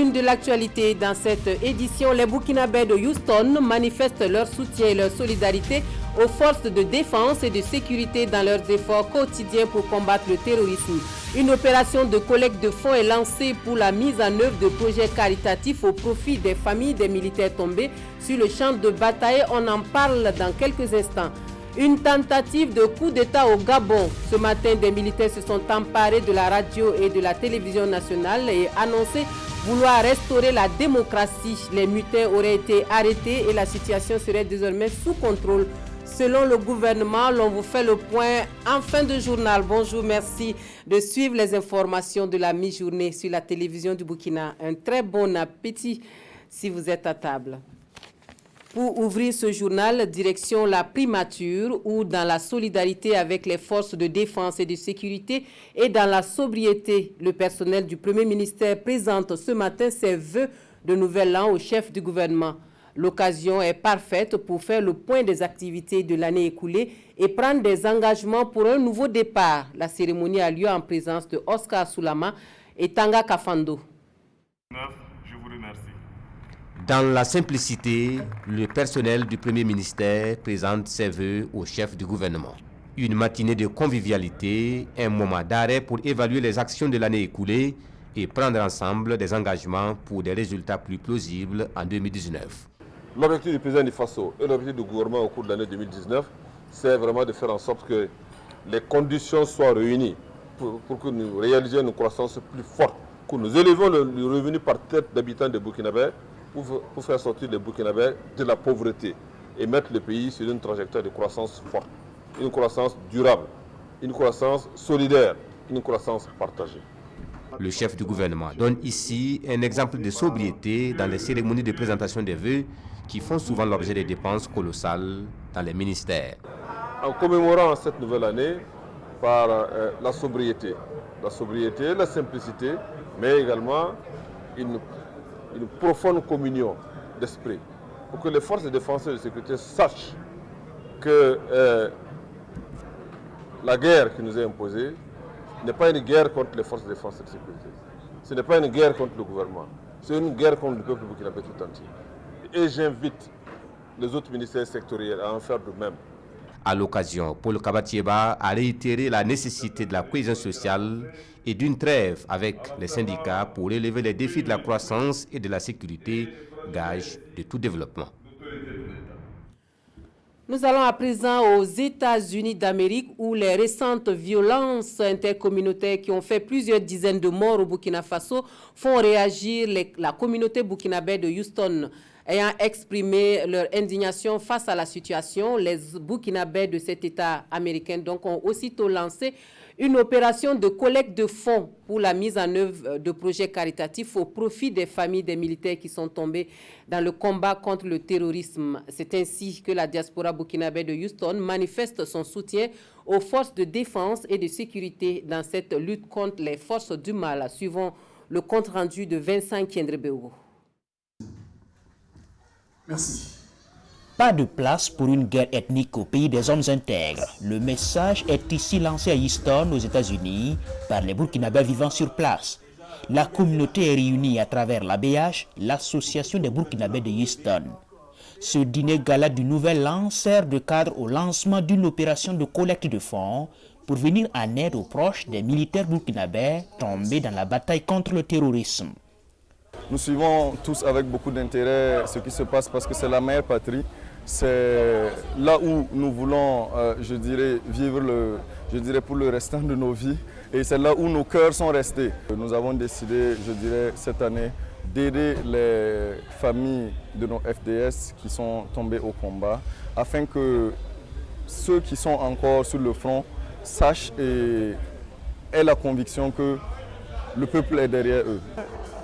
une de l'actualité dans cette édition, les Burkinabés de Houston manifestent leur soutien et leur solidarité aux forces de défense et de sécurité dans leurs efforts quotidiens pour combattre le terrorisme. Une opération de collecte de fonds est lancée pour la mise en œuvre de projets caritatifs au profit des familles des militaires tombés sur le champ de bataille. On en parle dans quelques instants. Une tentative de coup d'État au Gabon. Ce matin, des militaires se sont emparés de la radio et de la télévision nationale et annoncé vouloir restaurer la démocratie. Les mutins auraient été arrêtés et la situation serait désormais sous contrôle. Selon le gouvernement, l'on vous fait le point en fin de journal. Bonjour, merci de suivre les informations de la mi-journée sur la télévision du Burkina. Un très bon appétit si vous êtes à table. Pour ouvrir ce journal, direction la primature où dans la solidarité avec les forces de défense et de sécurité et dans la sobriété, le personnel du Premier ministère présente ce matin ses vœux de nouvel an au chef du gouvernement. L'occasion est parfaite pour faire le point des activités de l'année écoulée et prendre des engagements pour un nouveau départ. La cérémonie a lieu en présence de Oscar Soulama et Tanga Kafando. Je vous remercie. Dans la simplicité, le personnel du Premier ministère présente ses vœux au chef du gouvernement. Une matinée de convivialité, un moment d'arrêt pour évaluer les actions de l'année écoulée et prendre ensemble des engagements pour des résultats plus plausibles en 2019. L'objectif du président du FASO et l'objectif du gouvernement au cours de l'année 2019, c'est vraiment de faire en sorte que les conditions soient réunies pour que nous réalisions une croissance plus forte, que nous élevons le revenu par tête d'habitants de Burkinabé, pour faire sortir les Burkinabés de la pauvreté et mettre le pays sur une trajectoire de croissance forte, une croissance durable, une croissance solidaire, une croissance partagée. Le chef du gouvernement donne ici un exemple de sobriété dans les cérémonies de présentation des vœux qui font souvent l'objet de dépenses colossales dans les ministères. En commémorant cette nouvelle année par la sobriété, la simplicité, mais également une profonde communion d'esprit, pour que les forces de défense et de sécurité sachent que la guerre qui nous est imposée n'est pas une guerre contre les forces de défense et de sécurité. Ce n'est pas une guerre contre le gouvernement, c'est une guerre contre le peuple burkinabé tout entier. Et j'invite les autres ministères sectoriels à en faire de même. À l'occasion, Paul Kabatieba a réitéré la nécessité de la cohésion sociale et d'une trêve avec les syndicats pour relever les défis de la croissance et de la sécurité, gage de tout développement. Nous allons à présent aux États-Unis d'Amérique où les récentes violences intercommunautaires qui ont fait plusieurs dizaines de morts au Burkina Faso font réagir la communauté burkinabé de Houston. Ayant exprimé leur indignation face à la situation, les Burkinabés de cet État américain donc, ont aussitôt lancé une opération de collecte de fonds pour la mise en œuvre de projets caritatifs au profit des familles des militaires qui sont tombés dans le combat contre le terrorisme. C'est ainsi que la diaspora burkinabé de Houston manifeste son soutien aux forces de défense et de sécurité dans cette lutte contre les forces du mal. Suivons le compte-rendu de Vincent Kiendrebeo. Merci. Pas de place pour une guerre ethnique au pays des hommes intègres. Le message est ici lancé à Houston, aux États-Unis, par les Burkinabés vivant sur place. La communauté est réunie à travers l'ABH, l'Association des Burkinabés de Houston. Ce dîner gala du Nouvel An sert de cadre au lancement d'une opération de collecte de fonds pour venir en aide aux proches des militaires burkinabés tombés dans la bataille contre le terrorisme. Nous suivons tous avec beaucoup d'intérêt ce qui se passe parce que c'est la meilleure patrie. C'est là où nous voulons, vivre pour le restant de nos vies. Et c'est là où nos cœurs sont restés. Nous avons décidé, cette année, d'aider les familles de nos FDS qui sont tombés au combat, afin que ceux qui sont encore sur le front sachent et aient la conviction que le peuple est derrière eux.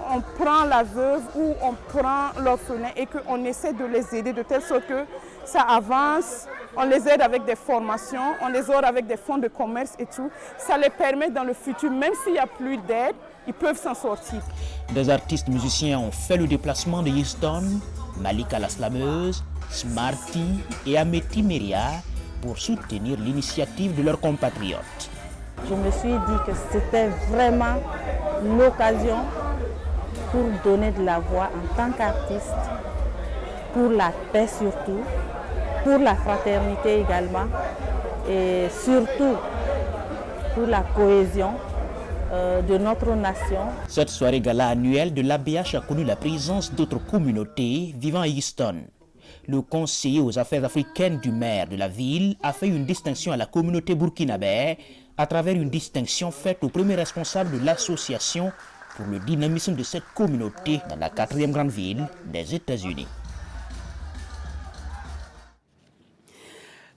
On prend la veuve ou on prend l'orphelin et qu'on essaie de les aider de telle sorte que ça avance. On les aide avec des formations, on les aide avec des fonds de commerce et tout. Ça les permet dans le futur, même s'il n'y a plus d'aide, ils peuvent s'en sortir. Des artistes musiciens ont fait le déplacement de Houston, Malika la slameuse, Smarty et Ameti Meria pour soutenir l'initiative de leurs compatriotes. Je me suis dit que c'était vraiment l'occasion pour donner de la voix en tant qu'artiste, pour la paix surtout, pour la fraternité également, et surtout pour la cohésion de notre nation. Cette soirée gala annuelle de l'ABH a connu la présence d'autres communautés vivant à Houston. Le conseiller aux affaires africaines du maire de la ville a fait une distinction à la communauté burkinabé à travers une distinction faite au premier responsable de l'association pour le dynamisme de cette communauté dans la 4e grande ville des États-Unis.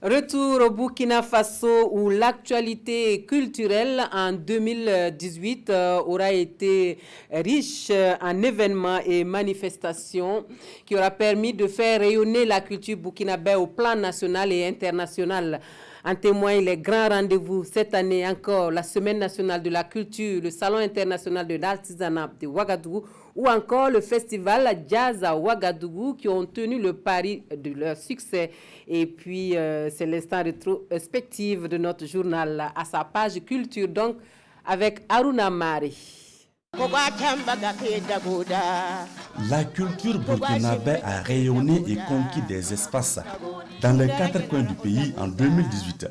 Retour au Burkina Faso où l'actualité culturelle en 2018 aura été riche en événements et manifestations qui aura permis de faire rayonner la culture burkinabé au plan national et international. En témoignent les grands rendez-vous cette année encore, la Semaine nationale de la culture, le Salon international de l'artisanat de Ouagadougou ou encore le festival Jazz à Ouagadougou qui ont tenu le pari de leur succès. Et puis, c'est l'instant rétrospective de notre journal à sa page culture, donc avec Aruna Mari. La culture burkinabé a rayonné et conquis des espaces dans les 4 coins du pays en 2018.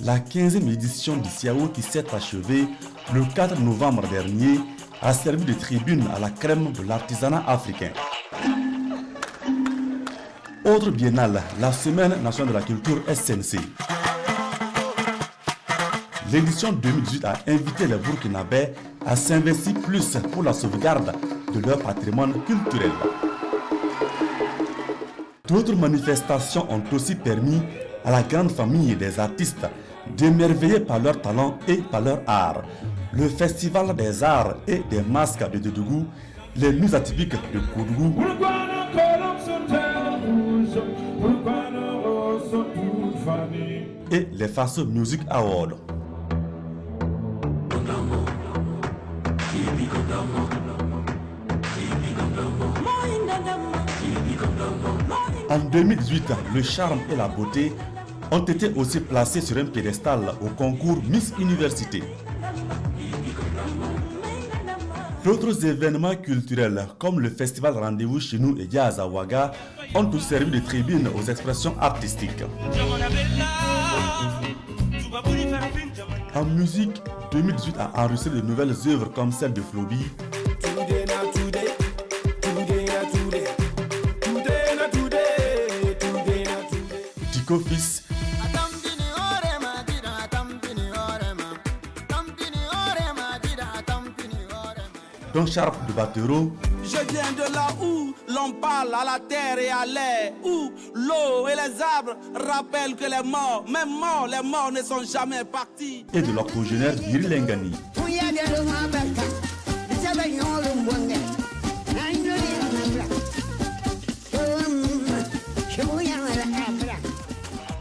La 15e édition du Siao qui s'est achevée le 4 novembre dernier a servi de tribune à la crème de l'artisanat africain. Autre biennale, la Semaine nationale de la culture SNC. L'édition 2018 a invité les Burkinabés à s'investir plus pour la sauvegarde de leur patrimoine culturel. D'autres manifestations ont aussi permis à la grande famille des artistes d'émerveiller par leur talent et par leur art. Le Festival des arts et des masques de Dodougou, les nuits atypiques de Koudougou et les Faso Music Awards. En 2018, le charme et la beauté ont été aussi placés sur un piédestal au concours Miss Université. D'autres événements culturels comme le festival Rendez-vous chez nous et Jazz à Ouaga ont tous servi de tribune aux expressions artistiques. En musique, 2018 a enregistré de nouvelles œuvres comme celle de Floby, Tico Fils, Don Sharp de Batero. Je viens de là où l'on parle à la terre et à l'air, où l'eau et les arbres rappellent que les morts, même morts, les morts ne sont jamais partis. Et de l'octogénaire Yiri Lengani.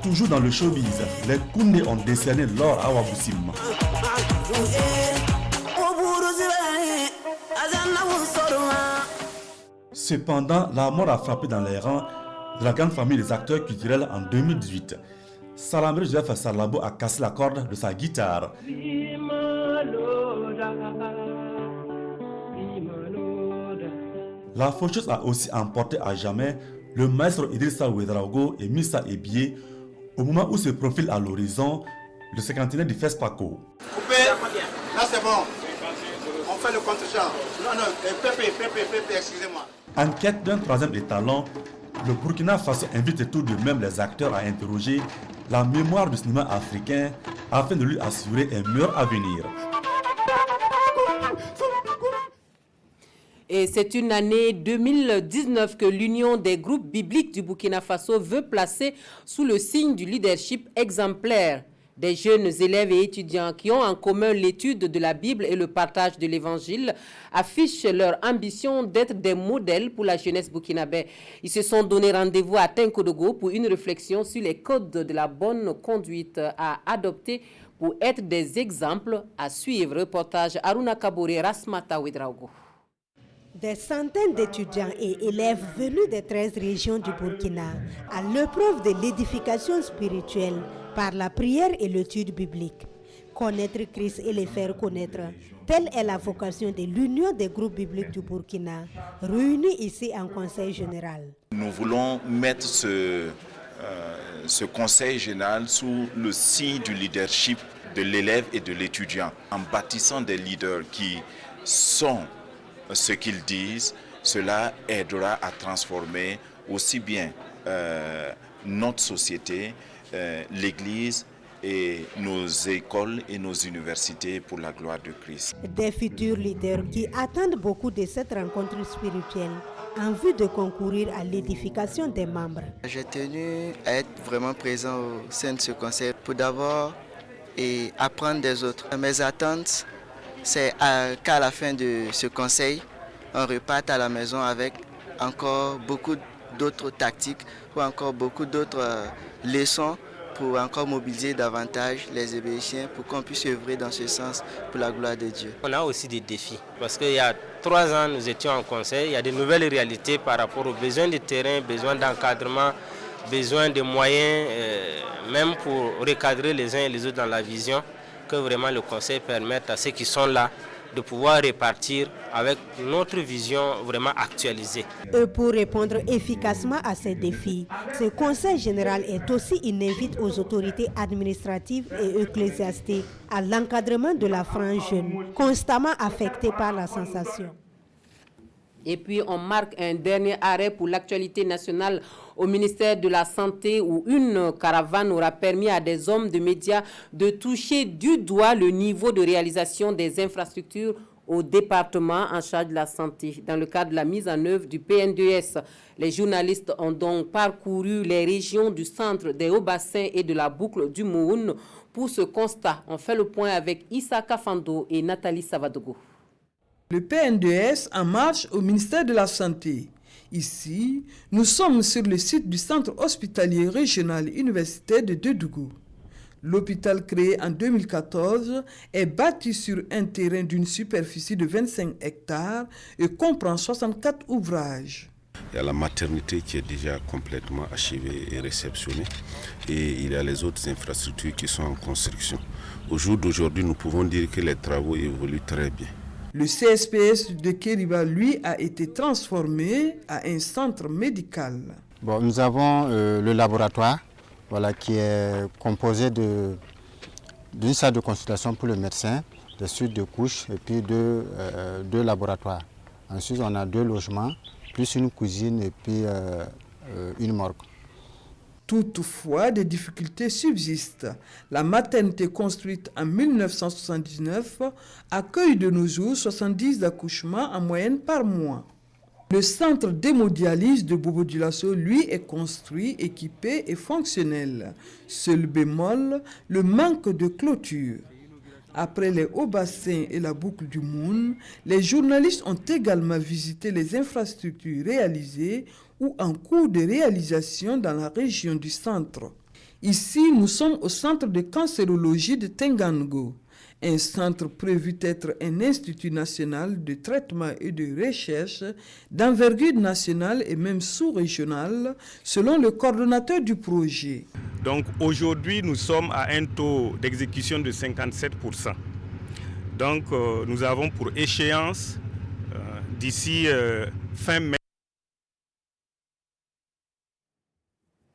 Toujours dans le showbiz, les Koundé ont décerné l'or à Waboussim. Cependant, la mort a frappé dans les rangs de la grande famille des acteurs culturels en 2018. Salamé Joseph Salabo a cassé la corde de sa guitare. La faucheuse a aussi emporté à jamais le maître Idrissa Ouedraogo et Missa Ebié au moment où se profile à l'horizon le cinquantenaire du FESPACO. Là c'est bon, on fait le contre-champ. Non, Pépé, excusez-moi. En quête d'un troisième étalon, le Burkina Faso invite tout de même les acteurs à interroger la mémoire du cinéma africain afin de lui assurer un meilleur avenir. Et c'est une année 2019 que l'Union des groupes bibliques du Burkina Faso veut placer sous le signe du leadership exemplaire. Des jeunes élèves et étudiants qui ont en commun l'étude de la Bible et le partage de l'Évangile affichent leur ambition d'être des modèles pour la jeunesse burkinabé. Ils se sont donné rendez-vous à Tinkodogo pour une réflexion sur les codes de la bonne conduite à adopter pour être des exemples à suivre. Reportage Aruna Kabore, Rasmata Ouedraogo. Des centaines d'étudiants et élèves venus des 13 régions du Burkina à l'épreuve de l'édification spirituelle par la prière et l'étude biblique. Connaître Christ et le faire connaître, Telle est la vocation de l'Union des groupes bibliques du Burkina, réunie ici en Conseil général. Nous voulons mettre ce Conseil général sous le signe du leadership de l'élève et de l'étudiant, en bâtissant des leaders qui sont ce qu'ils disent. Cela aidera à transformer aussi bien notre société, l'Église et nos écoles et nos universités pour la gloire de Christ. Des futurs leaders qui attendent beaucoup de cette rencontre spirituelle en vue de concourir à l'édification des membres. J'ai tenu à être vraiment présent au sein de ce conseil pour d'abord apprendre des autres. Mes attentes, c'est qu'à la fin de ce conseil, on reparte à la maison avec encore beaucoup d'autres tactiques ou encore beaucoup d'autres leçons pour encore mobiliser davantage les Hébéiens pour qu'on puisse œuvrer dans ce sens pour la gloire de Dieu. On a aussi des défis parce qu'il y a 3 ans, nous étions en conseil, il y a de nouvelles réalités par rapport aux besoins de terrain, besoins d'encadrement, besoin de moyens, même pour recadrer les uns et les autres dans la vision, que vraiment le conseil permette à ceux qui sont là de pouvoir répartir avec notre vision vraiment actualisée. Et pour répondre efficacement à ces défis, ce conseil général est aussi une invite aux autorités administratives et ecclésiastiques à l'encadrement de la frange jeune, constamment affectée par la sensation. Et puis, on marque un dernier arrêt pour l'actualité nationale au ministère de la Santé où une caravane aura permis à des hommes de médias de toucher du doigt le niveau de réalisation des infrastructures au département en charge de la santé dans le cadre de la mise en œuvre du PNDS. Les journalistes ont donc parcouru les régions du centre, des Hauts-Bassins et de la boucle du Moun. Pour ce constat, on fait le point avec Issa Kafando et Nathalie Savadogo. Le PNDS en marche au ministère de la Santé. Ici, nous sommes sur le site du centre hospitalier régional universitaire de Dédougou. L'hôpital créé en 2014 est bâti sur un terrain d'une superficie de 25 hectares et comprend 64 ouvrages. Il y a la maternité qui est déjà complètement achevée et réceptionnée et il y a les autres infrastructures qui sont en construction. Au jour d'aujourd'hui, nous pouvons dire que les travaux évoluent très bien. Le CSPS de Kériba, lui, a été transformé à un centre médical. Bon, nous avons le laboratoire qui est composé d'une salle de consultation pour le médecin, des suites de couches et puis deux laboratoires. Ensuite, on a 2 logements, plus une cuisine et puis une morgue. Toutefois, des difficultés subsistent. La maternité construite en 1979 accueille de nos jours 70 accouchements en moyenne par mois. Le centre d'hémodialyse de Bobo Dioulasso, lui, est construit, équipé et fonctionnel. Seul bémol, le manque de clôture. Après les Hauts-Bassins et la boucle du Moun, les journalistes ont également visité les infrastructures réalisées ou en cours de réalisation dans la région du centre. Ici, nous sommes au centre de cancérologie de Tengango, un centre prévu être un institut national de traitement et de recherche d'envergure nationale et même sous-régionale, selon le coordonnateur du projet. Donc aujourd'hui, nous sommes à un taux d'exécution de 57%. Donc nous avons pour échéance d'ici fin mai.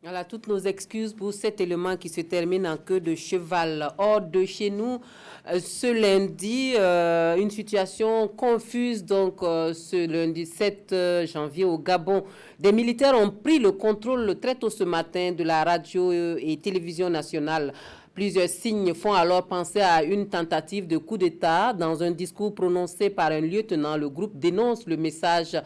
Voilà, toutes nos excuses pour cet élément qui se termine en queue de cheval. Hors de chez nous, ce lundi, une situation confuse. Donc, ce lundi 7 janvier au Gabon, des militaires ont pris le contrôle très tôt ce matin de la radio et télévision nationale. Plusieurs signes font alors penser à une tentative de coup d'État. Dans un discours prononcé par un lieutenant, le groupe dénonce le message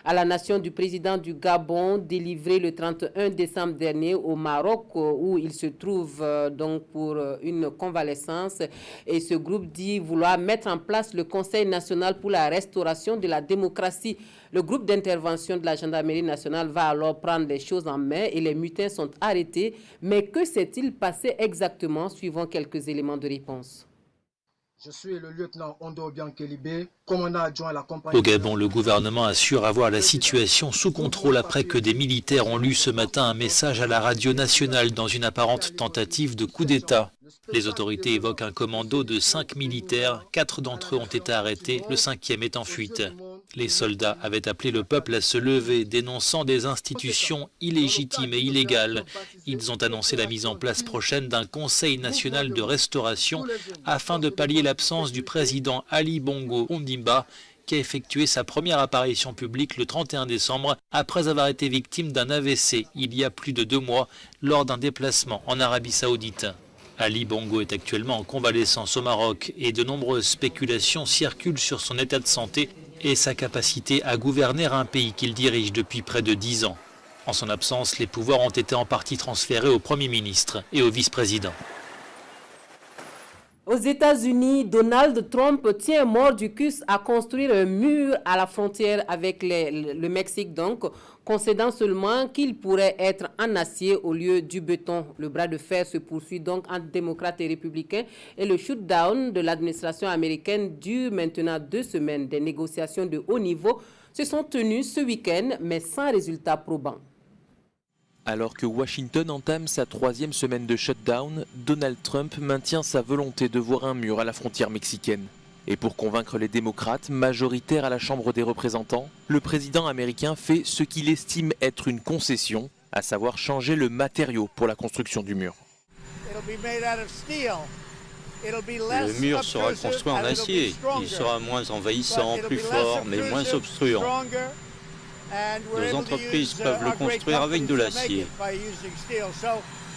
à la nation du président du Gabon délivré le 31 décembre dernier au Maroc où il se trouve donc pour une convalescence. Et ce groupe dit vouloir mettre en place le Conseil national pour la restauration de la démocratie. Le groupe d'intervention de la gendarmerie nationale va alors prendre les choses en main et les mutins sont arrêtés. Mais que s'est-il passé exactement? Suivant quelques éléments de réponse. Je suis le lieutenant Ondo Biankelibé, commandant adjoint à la compagnie. Au Gabon, le gouvernement assure avoir la situation sous contrôle après que des militaires ont lu ce matin un message à la radio nationale dans une apparente tentative de coup d'État. Les autorités évoquent un commando de 5 militaires, 4 d'entre eux ont été arrêtés, le 5e est en fuite. Les soldats avaient appelé le peuple à se lever, dénonçant des institutions illégitimes et illégales. Ils ont annoncé la mise en place prochaine d'un Conseil national de restauration afin de pallier l'absence du président Ali Bongo Ondimba, qui a effectué sa première apparition publique le 31 décembre après avoir été victime d'un AVC il y a plus de 2 mois lors d'un déplacement en Arabie Saoudite. Ali Bongo est actuellement en convalescence au Maroc et de nombreuses spéculations circulent sur son état de santé et sa capacité à gouverner un pays qu'il dirige depuis près de 10 ans. En son absence, les pouvoirs ont été en partie transférés au Premier ministre et au vice-président. Aux États-Unis, Donald Trump tient mordicus à construire un mur à la frontière avec le Mexique, donc, concédant seulement qu'il pourrait être en acier au lieu du béton. Le bras de fer se poursuit donc entre démocrates et républicains et le shoot-down de l'administration américaine dure maintenant 2 semaines. Des négociations de haut niveau se sont tenues ce week-end, mais sans résultat probant. Alors que Washington entame sa 3e semaine de shutdown, Donald Trump maintient sa volonté de voir un mur à la frontière mexicaine. Et pour convaincre les démocrates, majoritaires à la Chambre des représentants, le président américain fait ce qu'il estime être une concession, à savoir changer le matériau pour la construction du mur. Le mur sera construit en acier. Il sera moins envahissant, plus fort, mais moins obstruant. Nos entreprises peuvent le construire avec de l'acier.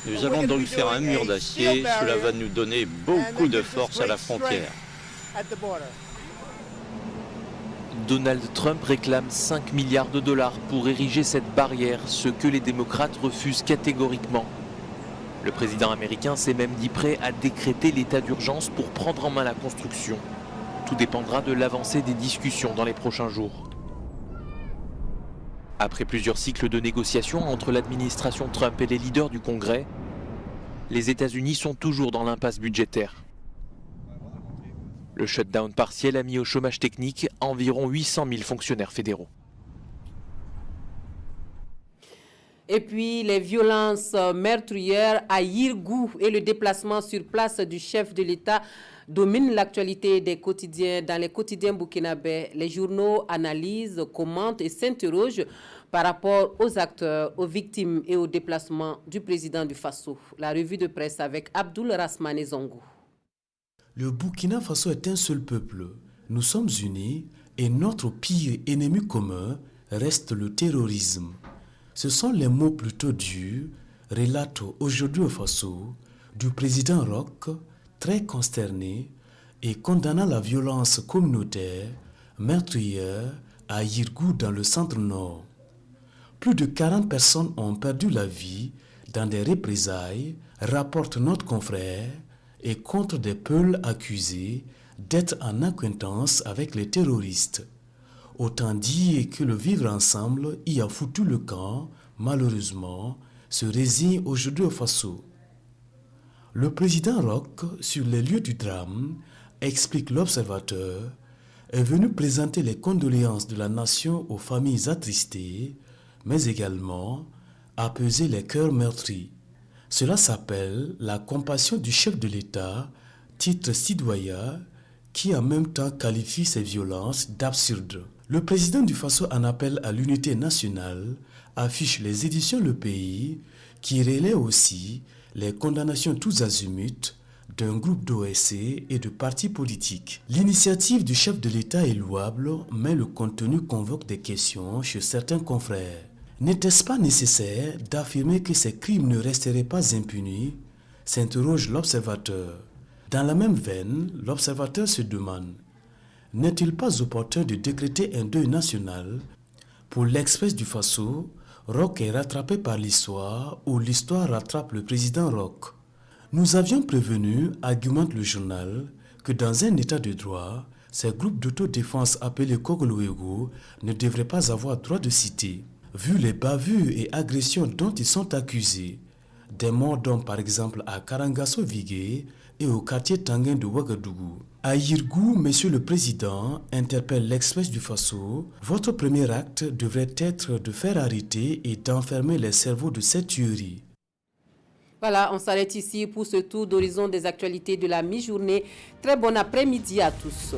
Nous allons donc faire un mur d'acier. Cela va nous donner beaucoup de force à la frontière. Donald Trump réclame 5 milliards de dollars pour ériger cette barrière, ce que les démocrates refusent catégoriquement. Le président américain s'est même dit prêt à décréter l'état d'urgence pour prendre en main la construction. Tout dépendra de l'avancée des discussions dans les prochains jours. Après plusieurs cycles de négociations entre l'administration Trump et les leaders du Congrès, les États-Unis sont toujours dans l'impasse budgétaire. Le shutdown partiel a mis au chômage technique environ 800 000 fonctionnaires fédéraux. Et puis les violences meurtrières à Yirgou et le déplacement sur place du chef de l'État dominent l'actualité des quotidiens. Dans les quotidiens burkinabés, les journaux analysent, commentent et s'interrogent par rapport aux acteurs, aux victimes et au déplacement du président du Faso. La revue de presse avec Abdoul Rasmane Zongo. Le Burkina Faso est un seul peuple. Nous sommes unis et notre pire ennemi commun reste le terrorisme. Ce sont les mots plutôt durs, relatent aujourd'hui au Faso, du président Roch, très consterné et condamnant la violence communautaire meurtrière à Yirgou dans le centre-nord. Plus de 40 personnes ont perdu la vie dans des représailles, rapporte notre confrère, et contre des peuls accusés d'être en acquaintance avec les terroristes. Autant dire que le vivre ensemble y a foutu le camp, malheureusement, se résigne aujourd'hui au Faso. Le président Roch, sur les lieux du drame, explique l'observateur, est venu présenter les condoléances de la nation aux familles attristées, mais également apaiser les cœurs meurtris. Cela s'appelle la compassion du chef de l'État, titre citoyen, qui en même temps qualifie ces violences d'absurdes. Le président du Faso en appelle à l'unité nationale, affiche les éditions Le Pays, qui relaie aussi les condamnations tous azimuts d'un groupe d'OSC et de partis politiques. L'initiative du chef de l'État est louable, mais le contenu convoque des questions chez certains confrères. N'était-ce pas nécessaire d'affirmer que ces crimes ne resteraient pas impunis, s'interroge l'observateur. Dans la même veine, l'observateur se demande, n'est-il pas opportun de décréter un deuil national? Pour l'Express du Faso, Roch est rattrapé par l'histoire ou l'histoire rattrape le président Roch. Nous avions prévenu, argumente le journal, que dans un état de droit, ces groupes d'autodéfense appelés Kogolwego ne devraient pas avoir droit de cité. Vu les bavures et agressions dont ils sont accusés, des morts d'hommes par exemple à Karangasso-Vigué et au quartier Tanguin de Ouagadougou. À Yirgou, Monsieur le Président, interpelle l'Express du Faso, votre premier acte devrait être de faire arrêter et d'enfermer les cerveaux de cette tuerie. Voilà, on s'arrête ici pour ce tour d'horizon des actualités de la mi-journée. Très bon après-midi à tous.